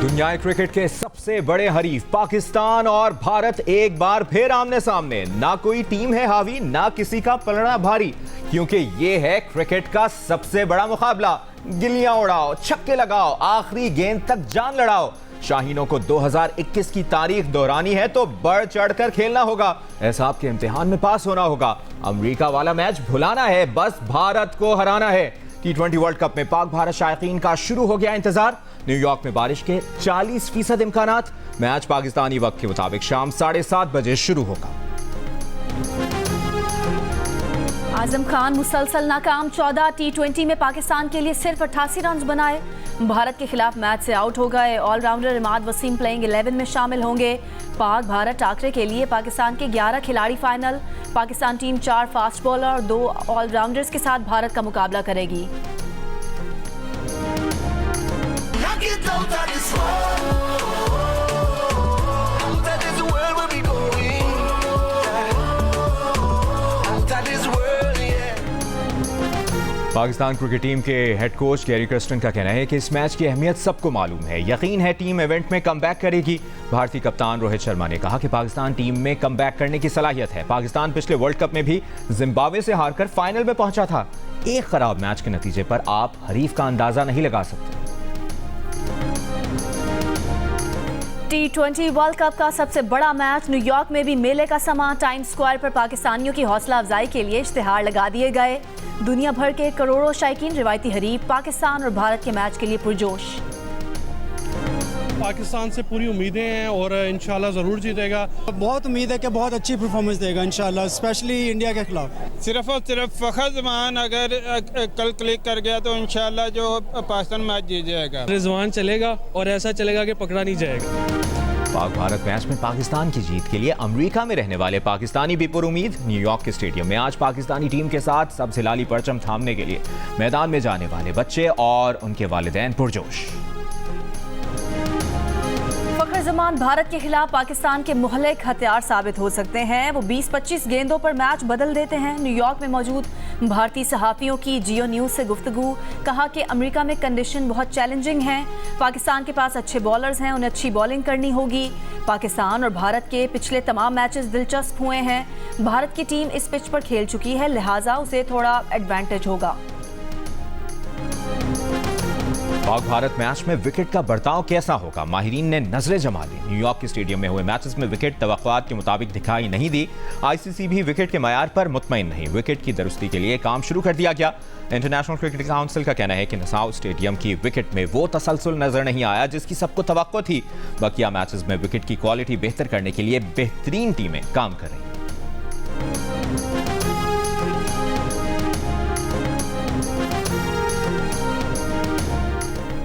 दुनिया क्रिकेट के सबसे बड़े हरीफ पाकिस्तान और भारत एक बार फिर आमने सामने। ना कोई टीम है हावी, ना किसी का पलड़ा भारी, क्योंकि ये है क्रिकेट का सबसे बड़ा मुकाबला। गिल्लियां उड़ाओ, छक्के लगाओ, आखिरी गेंद तक जान लड़ाओ। शाहीनों को 2021 की तारीख दोहरानी है तो बढ़ चढ़कर खेलना होगा। एहसाब के इम्तिहान में पास होना होगा। अमेरिका वाला मैच भुलाना है, बस भारत को हराना है। T20 वर्ल्ड कप में पाक भारत शायकीन का शुरू हो गया इंतजार। न्यूयॉर्क में बारिश के 40% इम्कानात। मैच पाकिस्तानी वक्त के मुताबिक शाम 7:30 बजे शुरू होगा। आजम खान मुसलसल नाकाम। 14 T20 में पाकिस्तान के लिए सिर्फ 88 रन बनाए। भारत के खिलाफ मैच से आउट हो गए। ऑलराउंडर इमाद वसीम प्लेइंग 11 में शामिल होंगे। पाक भारत टाकरे के लिए पाकिस्तान के 11 खिलाड़ी final. Pakistan team 4 fast bowler और 2 ऑलराउंडर्स के साथ भारत का मुकाबला करेगी। पाकिस्तान क्रिकेट टीम के हेड कोच गैरी कर्स्टन का कहना है कि इस मैच की अहमियत सबको मालूम है। यकीन है टीम इवेंट में कमबैक करेगी। भारतीय कप्तान रोहित शर्मा ने कहा कि पाकिस्तान टीम में कमबैक करने की सलाहियत है। पाकिस्तान पिछले वर्ल्ड कप में भी जिम्बाब्वे से हारकर फाइनल में पहुंचा था। एक खराब मैच के नतीजे पर आप हरीफ का अंदाजा नहीं लगा सकते। T20 वर्ल्ड कप का सबसे बड़ा मैच न्यूयॉर्क में भी मेले का समा। टाइम्स स्क्वायर पर पाकिस्तानियों की हौसला अफजाई के लिए इश्तिहार लगा दिए गए। दुनिया भर के करोड़ों शायकीन रिवायती हरीफ पाकिस्तान और भारत के मैच के लिए पुरजोश। पाकिस्तान से पूरी उम्मीदें हैं और इंशाल्लाह ज़रूर जीतेगा। बहुत उम्मीद है कि बहुत अच्छी परफॉर्मेंस देगा इंशाल्लाह, स्पेशली इंडिया के खिलाफ। सिर्फ और सिर्फ फ़खर ज़मान अगर कल क्लिक कर गया तो इंशाल्लाह जो पाकिस्तान मैच जीत जाएगा। रिजवान चलेगा और ऐसा चलेगा कि पकड़ा नहीं जाएगा। पाक भारत मैच में पाकिस्तान की जीत के लिए अमेरिका में रहने वाले पाकिस्तानी भी पुरुमीद। न्यूयॉर्क के स्टेडियम में आज पाकिस्तानी टीम के साथ सब हिलाली परचम थामने के लिए मैदान में जाने वाले बच्चे और उनके वालिदैन पुरजोश। फखर जमान भारत के खिलाफ पाकिस्तान के मुहलिक हथियार साबित हो सकते हैं। वो 20-25 गेंदों पर मैच बदल देते हैं। न्यूयॉर्क में मौजूद भारतीय सहाफियों की जियो न्यूज से गुफ्तगू। कहा कि अमेरिका में कंडीशन बहुत चैलेंजिंग है। पाकिस्तान के पास अच्छे बॉलर्स हैं, उन्हें अच्छी बॉलिंग करनी होगी। पाकिस्तान और भारत के पिछले तमाम मैचेस दिलचस्प हुए हैं। भारत की टीम इस पिच पर खेल चुकी है, लिहाजा उसे थोड़ा एडवांटेज होगा। पाक भारत मैच में विकेट का बर्ताव कैसा होगा, माहिरीन ने नजरें जमा ली। न्यूयॉर्क के स्टेडियम में हुए मैचेस में विकेट तवक्कुआत के मुताबिक दिखाई नहीं दी। आईसीसी भी विकेट के मयार पर मुतमईन नहीं। विकेट की दुरुस्ती के लिए काम शुरू कर दिया गया। इंटरनेशनल क्रिकेट काउंसिल का कहना है कि नसाउ स्टेडियम की विकेट में वो तसलसल नजर नहीं आया जिसकी सबको तवक्को थी। बकिया मैचेस में विकेट की क्वालिटी बेहतर करने के लिए बेहतरीन टीमें काम कर रही।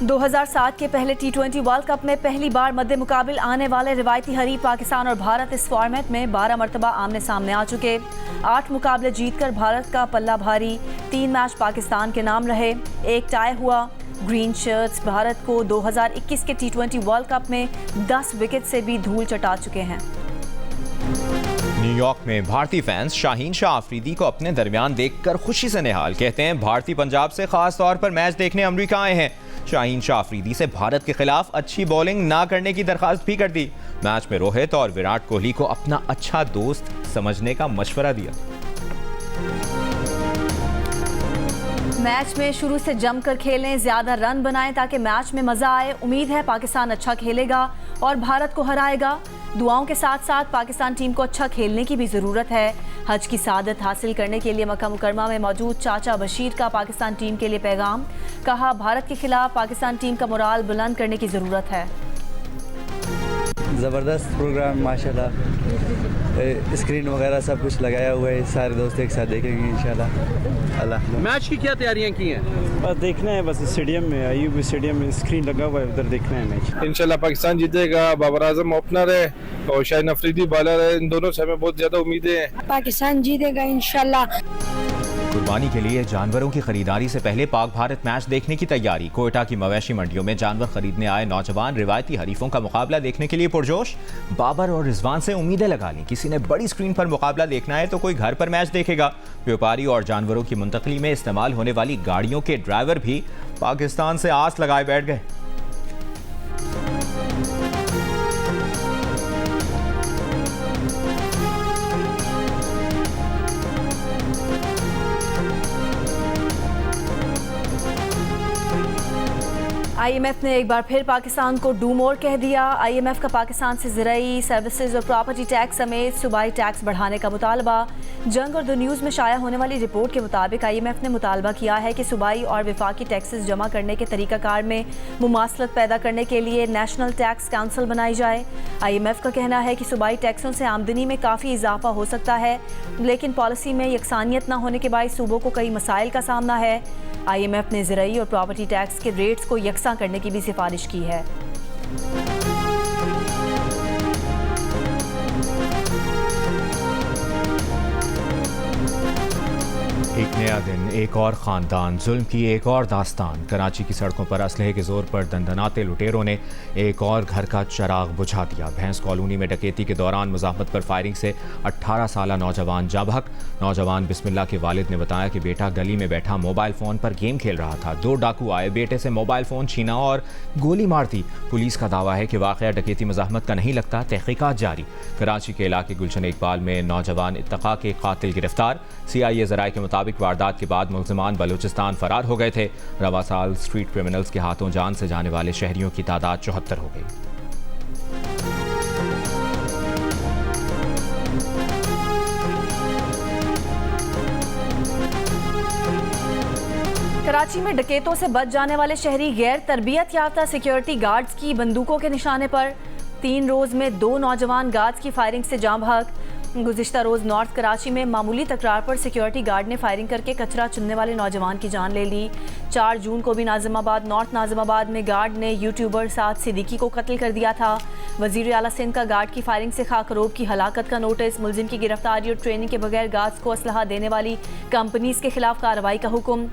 2007 के पहले T20 वर्ल्ड कप में पहली बार मद्दे मुकाबिल आने वाले रिवायती हरीफ पाकिस्तान और भारत इस फॉर्मेट में 12 मरतबा आमने सामने आ चुके। 8 मुकाबले जीतकर भारत का पल्ला भारी। 3 मैच पाकिस्तान के नाम रहे, 1 टाई हुआ। ग्रीन शर्ट्स भारत को 2021 के T20 वर्ल्ड कप में 10 विकेट से भी धूल चटा चुके हैं। न्यूयॉर्क में भारतीय फैंस शाहीन शाह अफरीदी को अपने दरमियान देखकर खुशी से निहाल। कहते हैं भारतीय पंजाब से खास तौर पर मैच देखने अमेरिका आए हैं। शाहीन शाह अफरीदी से भारत के खिलाफ अच्छी बॉलिंग ना करने की दरखास्त भी कर दी। मैच में रोहित और विराट कोहली को अपना अच्छा दोस्त समझने का मशवरा दिया। मैच में शुरू से जमकर खेलें, ज्यादा रन बनाएं ताकि मैच में मजा आए। उम्मीद है पाकिस्तान अच्छा खेलेगा और भारत को हराएगा। दुआओं के साथ साथ पाकिस्तान टीम को अच्छा खेलने की भी ज़रूरत है। हज की सादत हासिल करने के लिए मक्का मुकरमा में मौजूद चाचा बशीर का पाकिस्तान टीम के लिए पैगाम। कहा भारत के खिलाफ पाकिस्तान टीम का मोराल बुलंद करने की ज़रूरत है। ज़बरदस्त प्रोग्राम माशाल्लाह, स्क्रीन वगैरह सब कुछ लगाया हुआ है। सारे दोस्त एक साथ देखेंगे इंशाल्लाह। अल्लाह। मैच की क्या तैयारियां की हैं? बस देखना है, बस स्टेडियम में आईयूबी स्टेडियम में स्क्रीन लगा हुआ है, उधर देखना है मैच। इंशाल्लाह पाकिस्तान जीतेगा। बाबर आजम ओपनर है और शाहीन अफरीदी बॉलर है। इन दोनों से हमें बहुत ज्यादा उम्मीदें हैं। पाकिस्तान जीतेगा इंशाल्लाह। कुर्बानी के लिए जानवरों की खरीदारी से पहले पाक भारत मैच देखने की तैयारी। कोयटा की मवेशी मंडियों में जानवर खरीदने आए नौजवान रिवायती हरीफों का मुकाबला देखने के लिए पुरजोश। बाबर और रिजवान से उम्मीदें लगा ली। किसी ने बड़ी स्क्रीन पर मुकाबला देखना है तो कोई घर पर मैच देखेगा। व्यापारी और जानवरों की मुंतकली में इस्तेमाल होने वाली गाड़ियों के ड्राइवर भी पाकिस्तान से आस लगाए बैठ गए। आईएमएफ ने एक बार फिर पाकिस्तान को डू मोर कह दिया। आईएमएफ का पाकिस्तान से ज़राई, सर्विसेज और प्रॉपर्टी टैक्स समेत सूबाई टैक्स बढ़ाने का मुतालबा। जंग और द न्यूज़ में शाया होने वाली रिपोर्ट के मुताबिक आईएमएफ ने मुतालबा किया है कि सूबाई और वफाकी टैक्सेस जमा करने के तरीक़ाकार में मुमासलत पैदा करने के लिए नेशनल टैक्स काउंसिल बनाई जाए। आईएमएफ का कहना है कि सूबाई टैक्सों से आमदनी में काफ़ी इजाफा हो सकता है, लेकिन पॉलिसी में यकसानियत न होने के बायस सूबों को कई मसाइल का सामना है। आईएमएफ ने ज़राई और प्रॉपर्टी टैक्स के रेट्स को यकसा करने की भी सिफारिश की है। एक नया दिन, एक और ख़ानदान, जुल्म की एक और दास्तान। कराची की सड़कों पर असलहे के जोर पर दंदनाते लुटेरों ने एक और घर का चिराग बुझा दिया। भैंस कॉलोनी में डकैती के दौरान मुज़ाहमत पर फायरिंग से 18 साला नौजवान जा बहक। नौजवान बिस्मिल्लाह के वालिद ने बताया कि बेटा गली में बैठा मोबाइल फ़ोन पर गेम खेल रहा था। 2 डाकू आए, बेटे से मोबाइल फ़ोन छीना और गोली मार दी। पुलिस का दावा है कि वाक़या डकैती मुज़ाहमत का नहीं लगता, तहक़ीक़ात जारी। कराची के इलाके गुलशन इकबाल में नौजवान इत्तक़ा के कातिल गिरफ्तार। CIA ज़राए के मुताबिक वारदात के बाद मुल्ज़िमान बलूचिस्तान फरार हो गए थे। रवा साल स्ट्रीट क्रिमिनल्स के हाथों जान से जाने वाले शहरियों की तादाद 74 हो गई। कराची में डकैतों से बच जाने वाले शहरी गैर तरबियत याफ्ता सिक्योरिटी गार्ड्स की बंदूकों के निशाने पर। 3 रोज़ में 2 नौजवान गार्ड्स की फायरिंग से जाँ बहक। गुज़िश्ता रोज़ नॉर्थ कराची में मामूली तकरार पर सिक्योरिटी गार्ड ने फायरिंग करके कचरा चुनने वाले नौजवान की जान ले ली। 4 जून को भी नाज़िमाबाद नॉर्थ नाज़िमाबाद में गार्ड ने यूट्यूबर साद सिद्दीकी को कत्ल कर दिया था। वज़ीर आला सिंध का गार्ड की फायरिंग से खाकरोब की हलाकत का नोटिस। मुलजिम की गिरफ्तारी और ट्रेनिंग के बगैर गार्ड्स को असलहा देने वाली कंपनीज़ के खिलाफ कार्रवाई का हुक्म।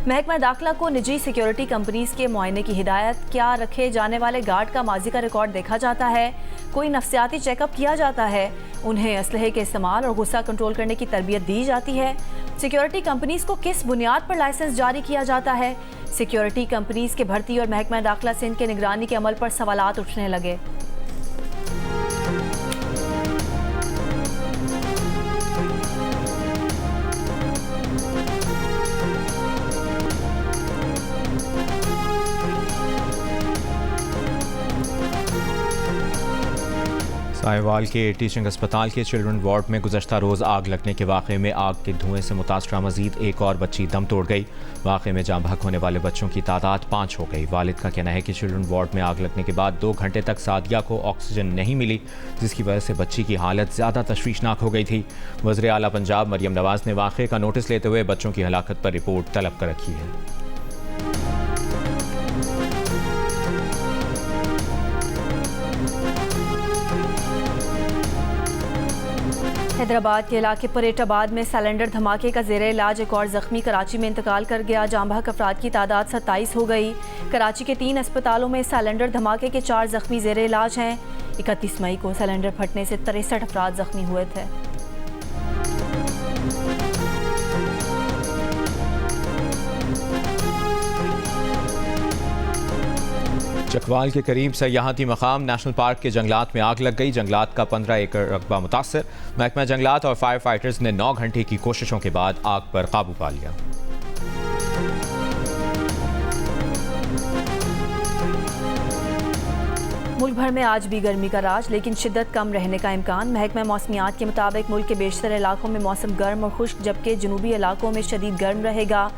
महकमा दाखिला को निजी सिक्योरिटी कंपनीज़ के मुआयने की हिदायत। क्या रखे जाने वाले गार्ड का माजी का रिकॉर्ड देखा जाता है? कोई नफ्सियाती चेकअप किया जाता है? उन्हें असलहे के इस्तेमाल और गुस्सा कंट्रोल करने की तरबियत दी जाती है? सिक्योरिटी कंपनीज़ को किस बुनियाद पर लाइसेंस जारी किया जाता है? सिक्योरिटी कंपनीज़ के भर्ती और महकमा दाखिला सिंध के निगरानी के अमल पर सवालात उठने लगे। साहिवाल के टीचिंग अस्पताल के चिल्ड्रन वार्ड में गुज़श्ता रोज़ आग लगने के वाक़े में आग के धुएं से मुतासरा मज़ीद एक और बच्ची दम तोड़ गई। वाक़े में जाँ बहक होने वाले बच्चों की तादाद 5 हो गई। वालिद का कहना है कि चिल्ड्रन वार्ड में आग लगने के बाद 2 घंटे तक सादिया को ऑक्सीजन नहीं मिली, जिसकी वजह से बच्ची की हालत ज़्यादा तशवीशनाक हो गई थी। वज़ीर आला पंजाब मरियम नवाज़ ने वाक़े का नोटिस लेते हुए बच्चों की हलाकत पर रिपोर्ट तलब कर रखी है। हैदराबाद के इलाके परेटाबाद में सिलेंडर धमाके का ज़ेरे इलाज एक और ज़ख्मी कराची में इंतकाल कर गया। जाँ बहक अफराद की तादाद 27 हो गई। कराची के 3 अस्पतालों में सिलेंडर धमाके के 4 ज़ख्मी ज़ेरे इलाज हैं। 31 मई को सिलेंडर फटने से 63 अफराद ज़ख्मी हुए थे। चकवाल के करीब सयाहती मकाम नेशनल पार्क के जंगलात में आग लग गई। जंगलात का 15 एकड़ रकबा मुतासर। महकमा जंगलात और फायर फाइटर्स ने 9 घंटे की कोशिशों के बाद आग पर काबू पा लिया। मुल्क भर में आज भी गर्मी का राज, लेकिन शिद्दत कम रहने का इम्कान। महकमा मौसमियात के मुताबिक मुल्क के बेशतर इलाकों में मौसम गर्म और खुश्क, जबकि जनूबी इलाकों में शदीद गर्म रहेगा।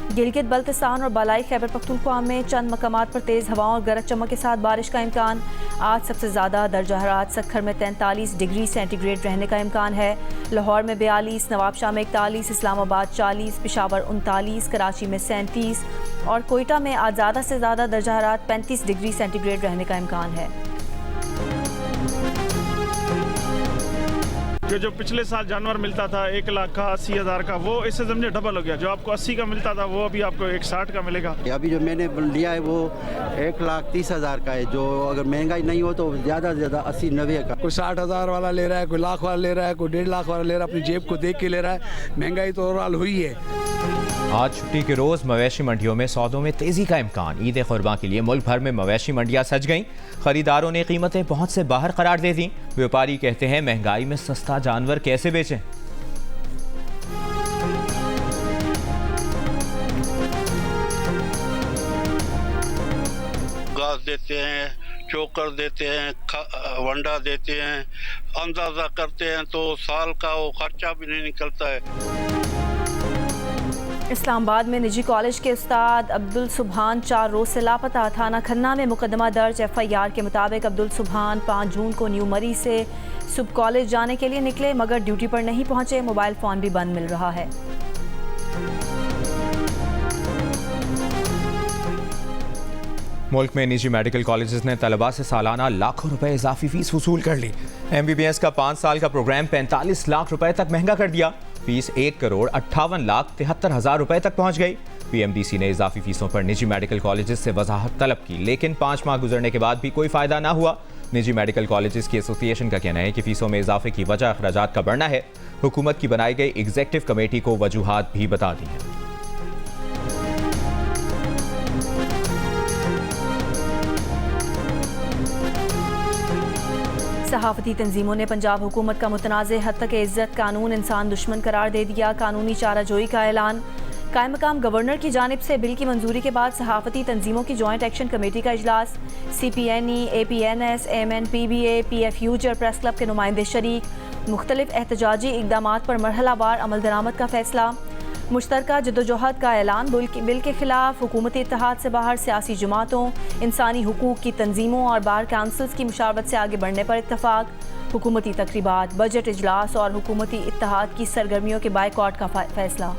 गिलगित बल्तिस्तान और बालाई खैबर पख्तूनख्वा में चंद मकामात पर तेज़ हवाओं और गरज चमक के साथ बारिश का इम्कान। आज सबसे ज़्यादा दर्जा हरारत सक्खर में 43 डिग्री सेंटीग्रेड रहने का इम्कान है। लाहौर में 42, नवाबशाह में 41, इस्लामाबाद 40, पेशावर 39, कराची में 37 और कोयटा में आज ज़्यादा से ज़्यादा दर्जा हरारत 35 डिग्री सेंटीग्रेड रहने का इम्कान है। जो पिछले साल जानवर मिलता था 1,00,000 का, 80,000 का, वो इससे समझे डबल हो गया। जो आपको 80 का मिलता था वो अभी आपको 160 का मिलेगा। अभी जो मैंने लिया है वो 1,30,000 का है। जो अगर महंगाई नहीं हो तो ज़्यादा से ज़्यादा 80-90 का। कोई 60,000 वाला ले रहा है, कोई लाख वाला ले रहा है, कोई 1.5 लाख वाला ले रहा है। अपनी जेब को देख के ले रहा है। महंगाई तो ओवरऑल हुई है। आज छुट्टी के रोज़ मवेशी मंडियों में सौदों में तेज़ी का इम्कान। ईद कुर्बान के लिए मुल्क भर में मवेशी मंडियाँ सज गईं। खरीदारों ने कीमतें पहुँच से बाहर करार दे दी। व्यापारी कहते हैं महंगाई में सस्ता जानवर कैसे बेचें। घास देते हैं, चोकर देते हैं, वंडा देते हैं। अंदाज़ा करते हैं तो साल का वो खर्चा भी नहीं निकलता है। इस्लामाबाद में निजी कॉलेज के उस्ताद अब्दुल सुबहान 4 रोज से लापता। थाना खन्ना में मुकदमा दर्ज। FIR के मुताबिक अब्दुल सुबहान 5 जून को न्यू मरी से सुबह कॉलेज जाने के लिए निकले, मगर ड्यूटी पर नहीं पहुंचे। मोबाइल फ़ोन भी बंद मिल रहा है। मुल्क में निजी मेडिकल कॉलेजेस ने तलबा से सालाना लाखों रुपए इजाफी फीस वसूल कर ली। MBBS का 5 साल का प्रोग्राम 45 लाख रुपए तक महंगा कर दिया। फीस 1,58,73,000 रुपए तक पहुंच गई। PMDC ने इजाफी फीसों पर निजी मेडिकल कॉलेजेस से वजाहत तलब की, लेकिन 5 माह गुजरने के बाद भी कोई फायदा ना हुआ। निजी मेडिकल कॉलेजेस की एसोसिएशन का कहना है कि फीसों में इजाफे की वजह अखराजात का बढ़ना है। हुकूमत की बनाई गई एग्जीक्यूटिव कमेटी को वजूहात भी बता दी हैं। सहाफती तंजीमों ने पंजाब हुकूमत का मुतनाज़ हद तक इज्जत कानून इंसान दुश्मन करार दे दिया। कानूनी चाराजोई का ऐलान। कायम मकाम गवर्नर की जानिब से बिल की मंजूरी के बाद सहाफती तंजीमों की जॉइंट एक्शन कमेटी का इजलास। CPNE, APNS, AMN, PBA, PFUJ और प्रेस क्लब के नुमाइंदे शरीक। मुख्तलिफ एहतजाजी इक़दामात पर मरहलावार अमल दरामद का फैसला। मुश्तरका जद्दोजहद का ऐलान। बिल के खिलाफ हुकूमती इत्तेहाद से बाहर सियासी जमातों, इंसानी हुकूक की तंजीमों और बार काउंसिल्स की मुशावरत से आगे बढ़ने पर इत्तफाक। हुकूमती तकरीबात, बजट इजलास और हुकूमती इत्तेहाद की सरगर्मियों के बायकॉट का फैसला।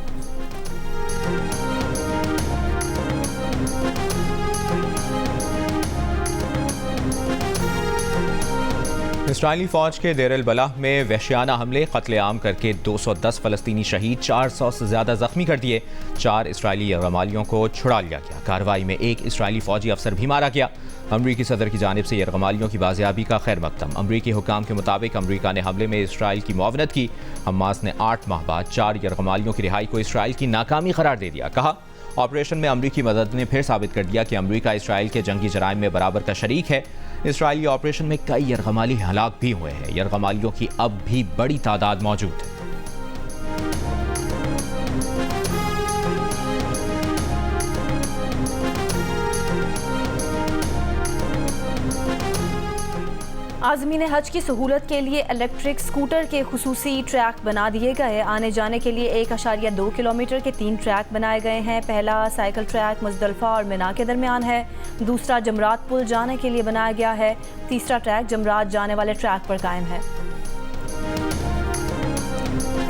इसराइली फौज के देर अल बलाह में वहशियाना हमले कत्लेआम करके 210 फलस्तीनी शहीद, 400 से ज्यादा जख्मी कर दिए। 4 इसराइली यरगमालियों को छुड़ा लिया गया। कार्रवाई में 1 इसराइली फौजी अफसर भी मारा गया। अमरीकी सदर की जानिब से यरगमालियों की बाजियाबी का खैर मकदम। अमरीकी हुकाम के मुताबिक अमरीका ने हमले में इसराइल की मुआवनत की। हमास ने 8 माह बाद 4 यरगमालियों की रिहाई को इसराइल की नाकामी करार दे दिया। कहा, ऑपरेशन में अमरीकी मदद ने फिर साबित कर दिया कि अमरीका इसराइल के जंगी जराइम में बराबर का शरीक है। इसराइली ऑपरेशन में कई यरगमाली हलाक भी हुए हैं। यरगमालियों की अब भी बड़ी तादाद मौजूद है। आज़मीन हज की सहूलत के लिए इलेक्ट्रिक स्कूटर के खुसूसी ट्रैक बना दिए गए। आने जाने के लिए 1.2 किलोमीटर के 3 ट्रैक बनाए गए हैं। पहला साइकिल ट्रैक मुज़दलिफ़ा और मिना के दरमियान है। दूसरा जमरात पुल जाने के लिए बनाया गया है। तीसरा ट्रैक जमरात जाने वाले ट्रैक पर कायम है।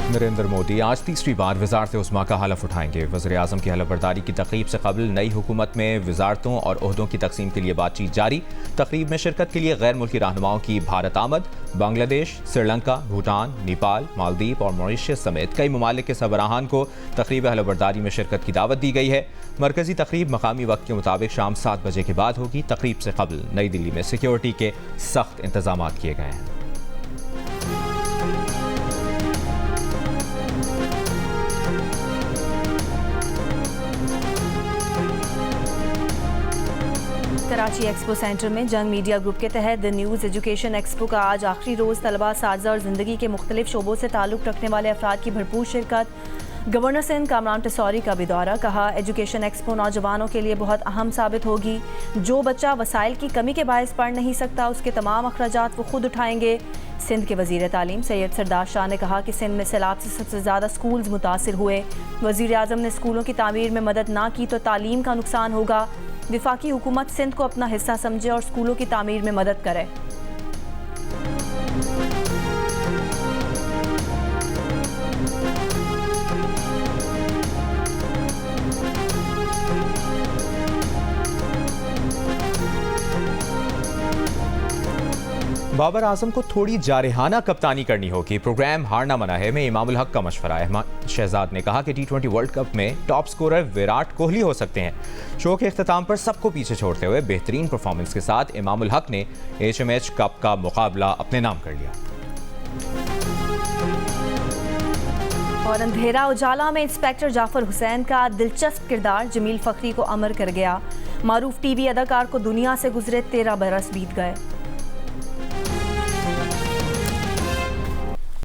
नरेंद्र मोदी आज तीसरी बार वज़ारत उज़्मा का हलफ उठाएंगे। वज़ीर आज़म की हलफबरदारी की तक़रीब से कबल नई हुकूमत में वज़ारतों और ओहदों की तकसीम के लिए बातचीत जारी। तक़रीब में शिरकत के लिए गैर मुल्की रहनुमाओं की भारत आमद। बांग्लादेश, श्रीलंका, भूटान, नेपाल, मालदीव और मॉरिशस समेत कई ममालिक के सरबराहान को तक़रीब हलफबरदारी में शिरकत की दावत दी गई है। मरकज़ी तक़रीब मकामी वक्त के मुताबिक शाम 7 बजे के बाद होगी। तक़रीब से कबल नई दिल्ली में सिक्योरिटी के सख्त इंतजाम किए गए हैं। कराची एक्सपो सेंटर में जंग मीडिया ग्रुप के तहत द न्यूज़ एजुकेशन एक्सपो का आज आखिरी रोज़। तलबा, साजा और ज़िंदगी के मुख्तलिफ शोबों से ताल्लुक़ रखने वाले अफराद की भरपूर शिरकत। गवर्नर सिंध कामरान टिसौरी का भी दौरा। कहा, एजुकेशन एक्सपो नौजवानों के लिए बहुत अहम साबित होगी। जो बच्चा वसाइल की कमी के बायस पढ़ नहीं सकता, उसके तमाम अखराजात वो खुद उठाएंगे। सिंध के वज़ीर तालीम सैयद सरदार शाह ने कहा कि सिंध में सैलाब से सबसे ज़्यादा स्कूल्स मुतासिर हुए। वज़ीर आज़म ने स्कूलों की तामीर में मदद ना की तो तालीम का नुकसान होगा। विफाकी हुकूमत सिंध को अपना हिस्सा समझे और स्कूलों की तामीर में मदद करे। बाबर आजम को थोड़ी जारहाना कप्तानी करनी होगी। प्रोग्राम हारना मना है में इमामुल हक का मशवरा। अहमद शहजाद ने कहा कि T20 वर्ल्ड कप में टॉप स्कोरर विराट कोहली हो सकते हैं। शो के इख्तिताम पर सबको पीछे छोड़ते हुए बेहतरीन परफॉर्मेंस के साथ इमामुल हक ने HMH कप का मुकाबला अपने नाम कर लिया। और अंधेरा उजाला में इंस्पेक्टर जाफर हुसैन का दिलचस्प किरदार जमील फखरी को अमर कर गया। मारूफ TV अदाकार को दुनिया से गुजरे 13 बरस बीत गए।